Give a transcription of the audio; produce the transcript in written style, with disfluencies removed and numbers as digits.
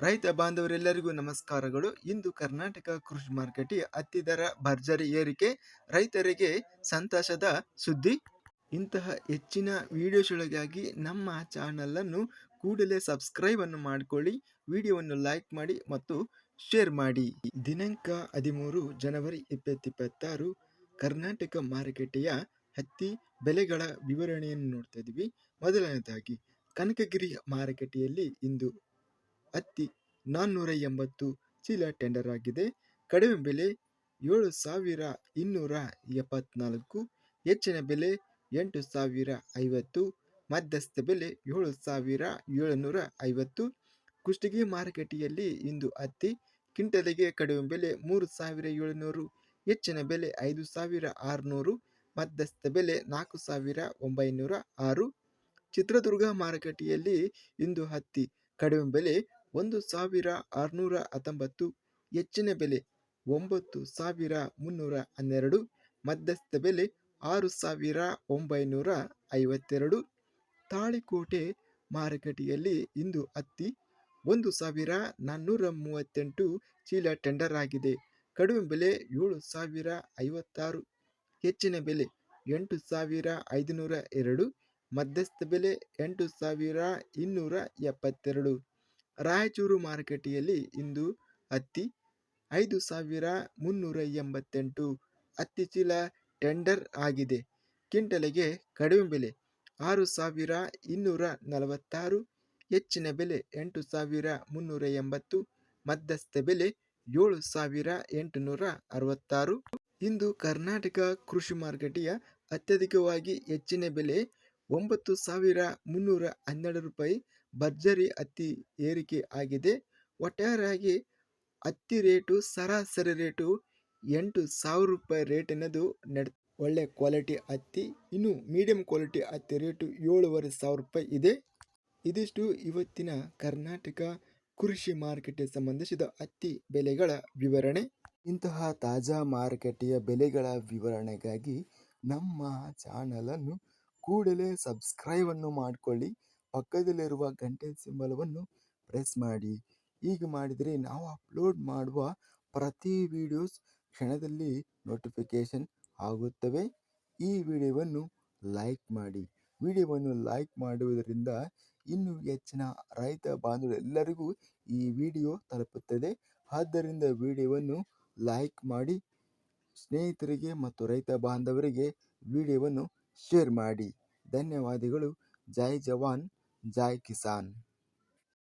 ರೈತ ಬಾಂಧವರೆಲ್ಲರಿಗೂ ನಮಸ್ಕಾರಗಳು. ಇಂದು ಕರ್ನಾಟಕ ಕೃಷಿ ಮಾರುಕಟ್ಟೆ ಹತ್ತಿ ದರ ಭರ್ಜರಿ ಏರಿಕೆ, ರೈತರಿಗೆ ಸಂತಸದ ಸುದ್ದಿ. ಇಂತಹ ಹೆಚ್ಚಿನ ವಿಡಿಯೋಸ್ಗಳಿಗಾಗಿ ನಮ್ಮ ಚಾನಲನ್ನು ಕೂಡಲೇ ಸಬ್ಸ್ಕ್ರೈಬ್ ಅನ್ನು ಮಾಡಿಕೊಳ್ಳಿ, ವಿಡಿಯೋವನ್ನು ಲೈಕ್ ಮಾಡಿ ಮತ್ತು ಶೇರ್ ಮಾಡಿ. ದಿನಾಂಕ 13 ಜನವರಿ 2026 ಕರ್ನಾಟಕ ಮಾರುಕಟ್ಟೆಯ ಹತ್ತಿ ಬೆಲೆಗಳ ವಿವರಣೆಯನ್ನು ನೋಡ್ತಾ ಇದ್ದೀವಿ. ಮೊದಲನೇದಾಗಿ ಕನಕಗಿರಿ ಮಾರುಕಟ್ಟೆಯಲ್ಲಿ ಇಂದು ಹತ್ತಿ 480 ಚೀಲ ಟೆಂಡರ್ ಆಗಿದೆ. ಕಡಿಮೆ ಬೆಲೆ 7,274, ಹೆಚ್ಚಿನ ಬೆಲೆ 8,050, ಮಧ್ಯಸ್ಥ ಬೆಲೆ 7,750. ಕುಷ್ಟಗಿ ಮಾರುಕಟ್ಟೆಯಲ್ಲಿ ಇಂದು ಹತ್ತಿ ಕ್ವಿಂಟಲಿಗೆ ಕಡಿಮೆ ಬೆಲೆ 3,700, ಹೆಚ್ಚಿನ ಬೆಲೆ 5,600, ಮಧ್ಯಸ್ಥ ಬೆಲೆ 4,906. ಚಿತ್ರದುರ್ಗ ಮಾರುಕಟ್ಟೆಯಲ್ಲಿ ಇಂದು ಹತ್ತಿ ಕಡಿಮೆ ಬೆಲೆ 1,619, ಹೆಚ್ಚಿನ ಬೆಲೆ 9,312, ಮಧ್ಯಸ್ಥ ಬೆಲೆ 6,952. ತಾಳಿಕೋಟೆ ಮಾರುಕಟ್ಟೆಯಲ್ಲಿ ಇಂದು ಹತ್ತಿ 1,438 ಚೀಲ ಟೆಂಡರ್ ಆಗಿದೆ. ಕಡಿಮೆ ಬೆಲೆ 7,056, ಹೆಚ್ಚಿನ ಬೆಲೆ 8,502, ಮಧ್ಯಸ್ಥ ಬೆಲೆ 8,272. ರಾಯಚೂರು ಮಾರುಕಟ್ಟೆಯಲ್ಲಿ ಇಂದು ಹತ್ತಿ 5,388 ಹತ್ತಿ ಚೀಲ ಟೆಂಡರ್ ಆಗಿದೆ. ಕ್ವಿಂಟಲಿಗೆ ಕಡಿಮೆ ಬೆಲೆ 6,246, ಹೆಚ್ಚಿನ ಬೆಲೆ 8,380, ಮಧ್ಯಸ್ಥ ಬೆಲೆ 7,866. ಇಂದು ಕರ್ನಾಟಕ ಕೃಷಿ ಮಾರುಕಟ್ಟೆಯ ಅತ್ಯಧಿಕವಾಗಿ ಹೆಚ್ಚಿನ ಬೆಲೆ 9,312 ರೂಪಾಯಿ ಭರ್ಜರಿ ಹತ್ತಿ ಏರಿಕೆ ಆಗಿದೆ. ಒಟ್ಟಾರೆಯಾಗಿ ಹತ್ತಿ ರೇಟು ಸರಾಸರಿ ರೇಟು 8,000 ರೂಪಾಯಿ ರೇಟಿನದು ಒಳ್ಳೆ ಕ್ವಾಲಿಟಿ ಹತ್ತಿ. ಇನ್ನು ಮೀಡಿಯಂ ಕ್ವಾಲಿಟಿ ಹತ್ತಿ ರೇಟು 7,500 ರೂಪಾಯಿ ಇದೆ. ಇದಿಷ್ಟು ಇವತ್ತಿನ ಕರ್ನಾಟಕ ಕೃಷಿ ಮಾರುಕಟ್ಟೆ ಸಂಬಂಧಿಸಿದ ಹತ್ತಿ ಬೆಲೆಗಳ ವಿವರಣೆ. ಇಂತಹ ತಾಜಾ ಮಾರುಕಟ್ಟೆಯ ಬೆಲೆಗಳ ವಿವರಣೆಗಾಗಿ ನಮ್ಮ ಚಾನಲನ್ನು ಕೂಡಲೇ ಸಬ್ಸ್ಕ್ರೈಬ್ ಅನ್ನು ಮಾಡಿಕೊಳ್ಳಿ, ಪಕ್ಕದಲ್ಲಿರುವ ಗಂಟೆ ಸಿಂಬಲವನ್ನು ಪ್ರೆಸ್ ಮಾಡಿ. ಹೀಗೆ ಮಾಡಿದರೆ ನಾವು ಅಪ್ಲೋಡ್ ಮಾಡುವ ಪ್ರತಿ ವಿಡಿಯೋಸ್ ಕ್ಷಣದಲ್ಲಿ ನೋಟಿಫಿಕೇಶನ್ ಆಗುತ್ತವೆ. ಈ ವಿಡಿಯೋವನ್ನು ಲೈಕ್ ಮಾಡಿ. ವಿಡಿಯೋವನ್ನು ಲೈಕ್ ಮಾಡುವುದರಿಂದ ಇನ್ನೂ ಹೆಚ್ಚಿನ ರೈತ ಬಾಂಧವರೆಲ್ಲರಿಗೂ ಈ ವಿಡಿಯೋ ತಲುಪುತ್ತದೆ. ಆದ್ದರಿಂದ ವಿಡಿಯೋವನ್ನು ಲೈಕ್ ಮಾಡಿ, ಸ್ನೇಹಿತರಿಗೆ ಮತ್ತು ರೈತ ಬಾಂಧವರಿಗೆ ವಿಡಿಯೋವನ್ನು ಶೇರ್ ಮಾಡಿ. ಧನ್ಯವಾದಗಳು. ಜೈ ಜವಾನ್, ಜೈ ಕಿಸಾನ್.